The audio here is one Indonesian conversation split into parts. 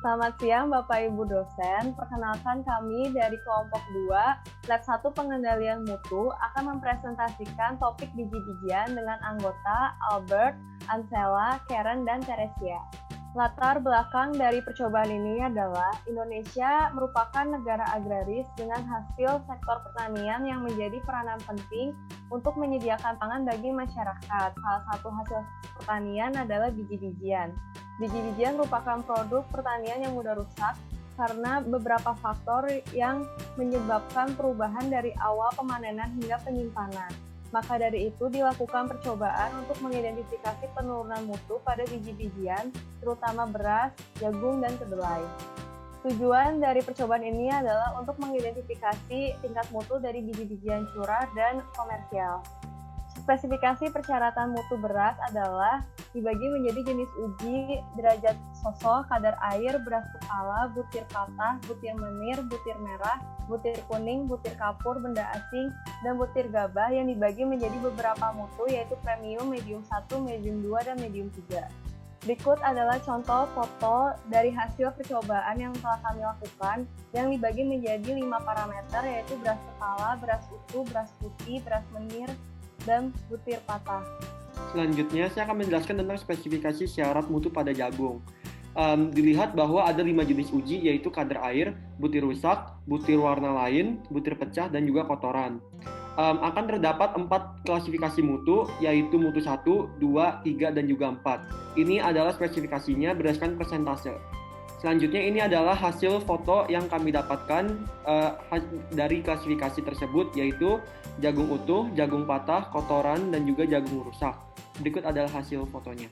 Selamat siang Bapak Ibu dosen. Perkenalkan kami dari kelompok 2, Lab 1 Pengendalian Mutu akan mempresentasikan topik biji-bijian dengan anggota Albert, Ansela, Karen, dan Teresia. Latar belakang dari percobaan ini adalah Indonesia merupakan negara agraris dengan hasil sektor pertanian yang menjadi peranan penting untuk menyediakan pangan bagi masyarakat. Salah satu hasil pertanian adalah biji-bijian. Biji-bijian merupakan produk pertanian yang mudah rusak karena beberapa faktor yang menyebabkan perubahan dari awal pemanenan hingga penyimpanan. Maka dari itu dilakukan percobaan untuk mengidentifikasi penurunan mutu pada biji-bijian, terutama beras, jagung, dan kedelai. Tujuan dari percobaan ini adalah untuk mengidentifikasi tingkat mutu dari biji-bijian curah dan komersial. Spesifikasi persyaratan mutu beras adalah dibagi menjadi jenis uji, derajat sosok, kadar air, beras kepala, butir patah, butir menir, butir merah, butir kuning, butir kapur, benda asing, dan butir gabah yang dibagi menjadi beberapa mutu yaitu premium, medium 1, medium 2, dan medium 3. Berikut adalah contoh foto dari hasil percobaan yang telah kami lakukan yang dibagi menjadi 5 parameter yaitu beras kepala, beras utuh, beras putih, beras menir, dan butir patah. Selanjutnya, saya akan menjelaskan tentang spesifikasi syarat mutu pada jagung. Dilihat bahwa ada 5 jenis uji, yaitu kadar air, butir rusak, butir warna lain, butir pecah, dan juga kotoran. Akan terdapat 4 klasifikasi mutu, yaitu mutu 1, 2, 3, dan juga 4. Ini adalah spesifikasinya berdasarkan persentase. Selanjutnya, ini adalah hasil foto yang kami dapatkan dari klasifikasi tersebut, yaitu jagung utuh, jagung patah, kotoran, dan juga jagung rusak. Berikut adalah hasil fotonya.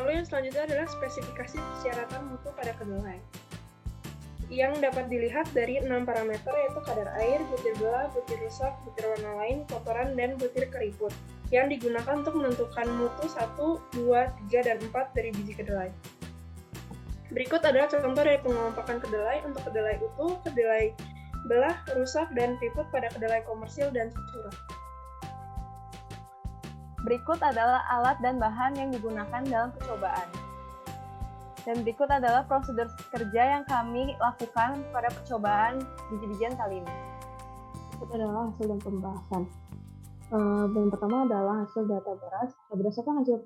Lalu yang selanjutnya adalah spesifikasi persyaratan mutu pada kedelai, yang dapat dilihat dari 6 parameter yaitu kadar air, butir belah, butir rusak, butir warna lain, kotoran, dan butir keriput, yang digunakan untuk menentukan mutu 1, 2, 3, dan 4 dari biji kedelai. Berikut adalah contoh dari pengelompokan kedelai untuk kedelai utuh, kedelai belah, rusak, dan keriput pada kedelai komersil dan curah. Berikut adalah alat dan bahan yang digunakan dalam percobaan. Dan berikut adalah prosedur kerja yang kami lakukan pada percobaan biji-bijian kali ini. Berikut adalah hasil dan pembahasan. Yang pertama adalah hasil data beras. Berdasarkan hasil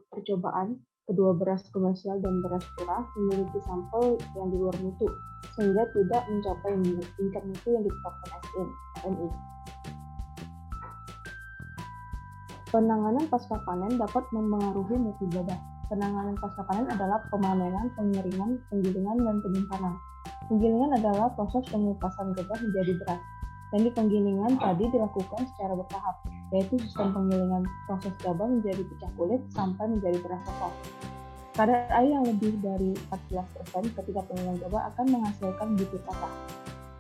percobaan, kedua beras komersial dan beras curah memiliki sampel yang di luar mutu, sehingga tidak mencapai tingkat mutu yang ditetapkan SNI. Penanganan pasca panen dapat mempengaruhi mutu gabah. Penanganan pasca panen adalah pemanenan, pengeringan, penggilingan, dan penyimpanan. Penggilingan adalah proses pengupasan gabah menjadi beras. Dan di penggilingan tadi dilakukan secara bertahap, yaitu sistem penggilingan proses gabah menjadi pecah kulit sampai menjadi beras sosok. Kadar air yang lebih dari 14% ketika penggilingan gabah akan menghasilkan butir patah.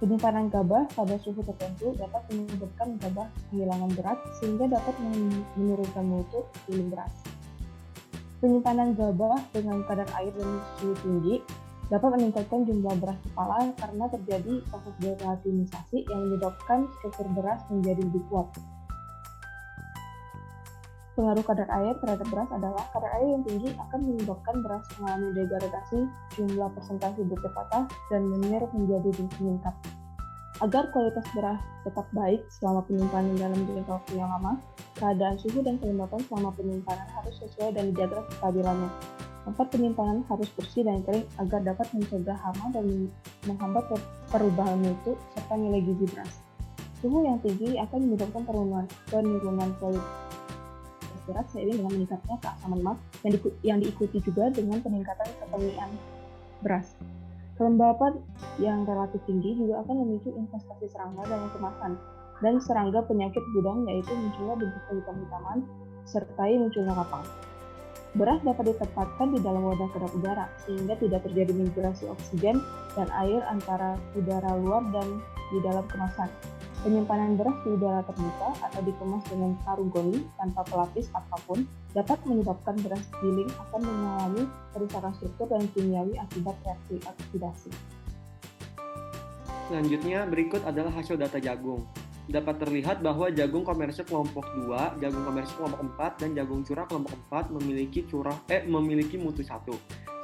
Penyimpanan gabah pada suhu tertentu dapat menyebabkan gabah kehilangan berat sehingga dapat menurunkan mutu giling beras. Penyimpanan gabah dengan kadar air dan suhu tinggi dapat meningkatkan jumlah beras kepala karena terjadi proses deratinisasi yang menyebabkan struktur beras menjadi lebih kuat. Pengaruh kadar air terhadap beras adalah kadar air yang tinggi akan menyebabkan beras mengalami degradasi, jumlah persentase butir patah, dan menir menjadi meningkat. Agar kualitas beras tetap baik selama penyimpanan dalam jangka waktu yang lama, keadaan suhu dan kelembapan selama penyimpanan harus sesuai dan dijaga kestabilannya. Tempat penyimpanan harus bersih dan kering agar dapat mencegah hama dan menghambat perubahan mutu serta nilai gizi beras. Suhu yang tinggi akan menyebabkan penurunan kualitas beras seiring dengan meningkatnya keasaman lemak yang diikuti juga dengan peningkatan ketemuan beras. Kelembapan yang relatif tinggi juga akan memicu investasi serangga dalam kemasan dan serangga penyakit gudang, yaitu munculnya bentuk kehitam-hitaman sertai munculnya kapal. Beras dapat ditempatkan di dalam wadah kedap udara sehingga tidak terjadi migrasi oksigen dan air antara udara luar dan di dalam kemasan. Penyimpanan beras di udara terbuka atau dikemas dengan karung goni tanpa pelapis apapun dapat menyebabkan beras giling akan mengalami kerusakan struktur dan kimiawi akibat reaksi oksidasi. Selanjutnya, berikut adalah hasil data jagung. Dapat terlihat bahwa jagung komersil kelompok 2, jagung komersil kelompok 4, dan jagung curah kelompok 4 memiliki mutu 1.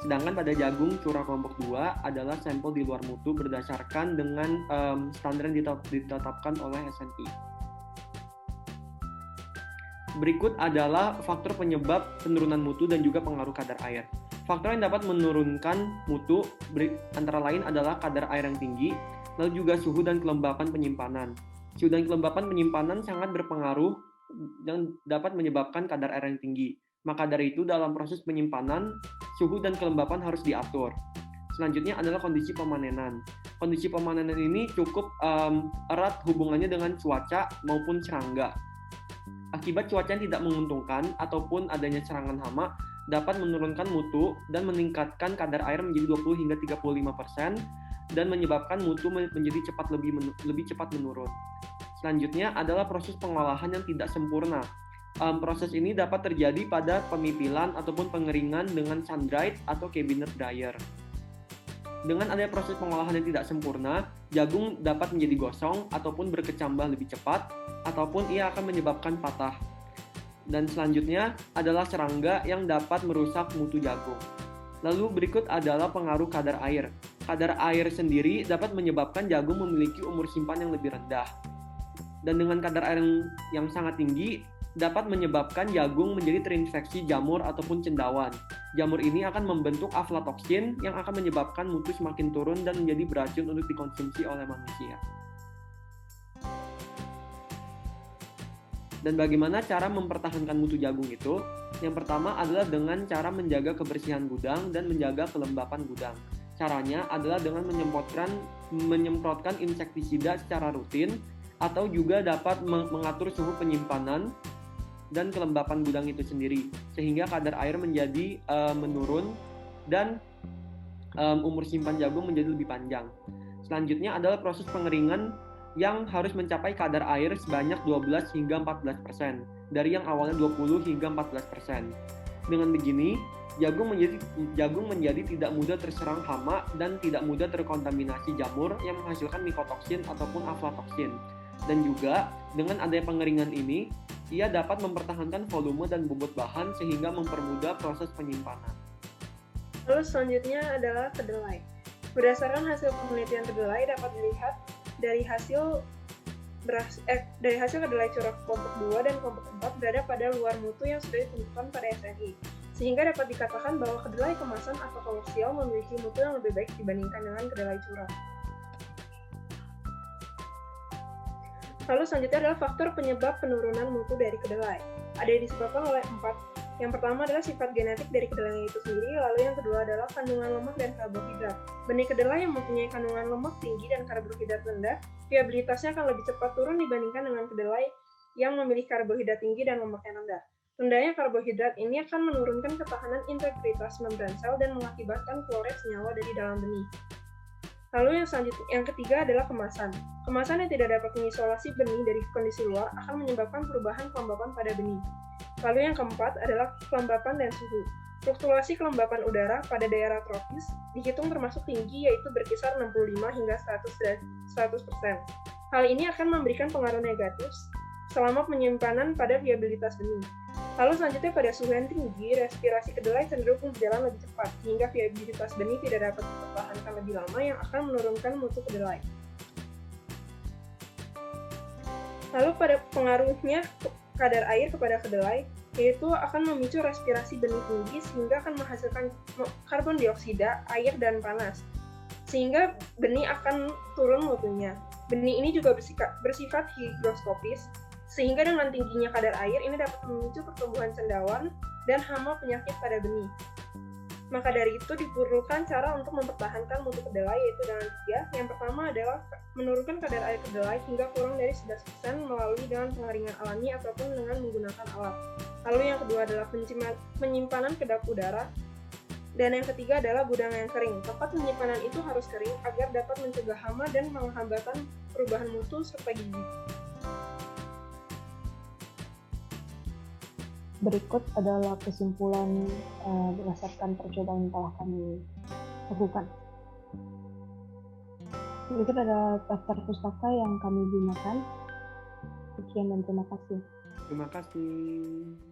Sedangkan pada jagung curah kelompok 2 adalah sampel di luar mutu berdasarkan dengan standar yang ditetapkan oleh SNI. Berikut adalah faktor penyebab penurunan mutu dan juga pengaruh kadar air. Faktor yang dapat menurunkan mutu antara lain adalah kadar air yang tinggi, lalu juga suhu dan kelembapan penyimpanan. Suhu dan kelembapan penyimpanan sangat berpengaruh dan dapat menyebabkan kadar air yang tinggi. Maka dari itu dalam proses penyimpanan, suhu dan kelembapan harus diatur. Selanjutnya adalah kondisi pemanenan. Kondisi pemanenan ini cukup erat hubungannya dengan cuaca maupun serangga. Akibat cuaca yang tidak menguntungkan ataupun adanya serangan hama dapat menurunkan mutu dan meningkatkan kadar air menjadi 20 hingga 35% dan menyebabkan mutu menjadi lebih cepat menurun. Selanjutnya adalah proses pengolahan yang tidak sempurna. Proses ini dapat terjadi pada pemipilan ataupun pengeringan dengan sun-dried atau cabinet dryer. Dengan adanya proses pengolahan yang tidak sempurna, jagung dapat menjadi gosong ataupun berkecambah lebih cepat, ataupun ia akan menyebabkan patah. Dan selanjutnya adalah serangga yang dapat merusak mutu jagung. Lalu berikut adalah pengaruh kadar air. Kadar air sendiri dapat menyebabkan jagung memiliki umur simpan yang lebih rendah. Dan dengan kadar air yang sangat tinggi, dapat menyebabkan jagung menjadi terinfeksi jamur ataupun cendawan. Jamur ini akan membentuk aflatoksin yang akan menyebabkan mutu semakin turun dan menjadi beracun untuk dikonsumsi oleh manusia. Dan bagaimana cara mempertahankan mutu jagung itu? Yang pertama adalah dengan cara menjaga kebersihan gudang dan menjaga kelembapan gudang. Caranya adalah dengan menyemprotkan insektisida secara rutin atau juga dapat mengatur suhu penyimpanan dan kelembapan gudang itu sendiri sehingga kadar air menjadi menurun dan umur simpan jagung menjadi lebih panjang. Selanjutnya adalah proses pengeringan yang harus mencapai kadar air sebanyak 12 hingga 14% dari yang awalnya 20 hingga 14%. Dengan begini, jagung menjadi tidak mudah terserang hama dan tidak mudah terkontaminasi jamur yang menghasilkan mikotoksin ataupun aflatoksin. Dan juga dengan adanya pengeringan ini, ia dapat mempertahankan volume dan bobot bahan sehingga mempermudah proses penyimpanan. Lalu selanjutnya adalah kedelai. Berdasarkan hasil penelitian kedelai dapat dilihat dari hasil kedelai curah kelompok 2 dan kelompok 4 berada pada luar mutu yang sudah ditentukan pada SNI. Sehingga dapat dikatakan bahwa kedelai kemasan atau komersial memiliki mutu yang lebih baik dibandingkan dengan kedelai curah. Lalu selanjutnya adalah faktor penyebab penurunan mutu dari kedelai. Ada yang disebabkan oleh 4. Yang pertama adalah sifat genetik dari kedelai itu sendiri, lalu yang kedua adalah kandungan lemak dan karbohidrat. Benih kedelai yang mempunyai kandungan lemak tinggi dan karbohidrat rendah, viabilitasnya akan lebih cepat turun dibandingkan dengan kedelai yang memiliki karbohidrat tinggi dan lemak yang rendah. Rendahnya karbohidrat ini akan menurunkan ketahanan integritas membran sel dan mengakibatkan kloret senyawa dari dalam benih. Lalu yang ketiga adalah kemasan. Kemasan yang tidak dapat mengisolasi benih dari kondisi luar akan menyebabkan perubahan kelembapan pada benih. Lalu yang keempat adalah kelembapan dan suhu. Fluktuasi kelembapan udara pada daerah tropis dihitung termasuk tinggi, yaitu berkisar 65 hingga 100%. Hal ini akan memberikan pengaruh negatif selama penyimpanan pada viabilitas benih. Lalu selanjutnya pada suhu yang tinggi, respirasi kedelai cenderung berjalan lebih cepat, sehingga viabilitas benih tidak dapat dipertahankan lebih lama yang akan menurunkan mutu kedelai. Lalu pada pengaruhnya kadar air kepada kedelai, yaitu akan memicu respirasi benih tinggi sehingga akan menghasilkan karbon dioksida, air, dan panas. Sehingga benih akan turun mutunya. Benih ini juga bersifat higroskopis, sehingga dengan tingginya kadar air ini dapat memicu pertumbuhan cendawan dan hama penyakit pada benih. Maka dari itu diperlukan cara untuk mempertahankan mutu kedelai, yaitu dengan 3. Yang pertama adalah menurunkan kadar air kedelai hingga kurang dari 11% melalui dengan pengeringan alami ataupun dengan menggunakan alat. Lalu yang kedua adalah penyimpanan kedap udara. Dan yang ketiga adalah gudang yang kering. Tempat penyimpanan itu harus kering agar dapat mencegah hama dan menghambatan perubahan mutu serta gizi. Berikut adalah kesimpulan berdasarkan percobaan yang telah kami lakukan. Berikut adalah daftar pustaka yang kami gunakan. Sekian dan terima kasih. Terima kasih.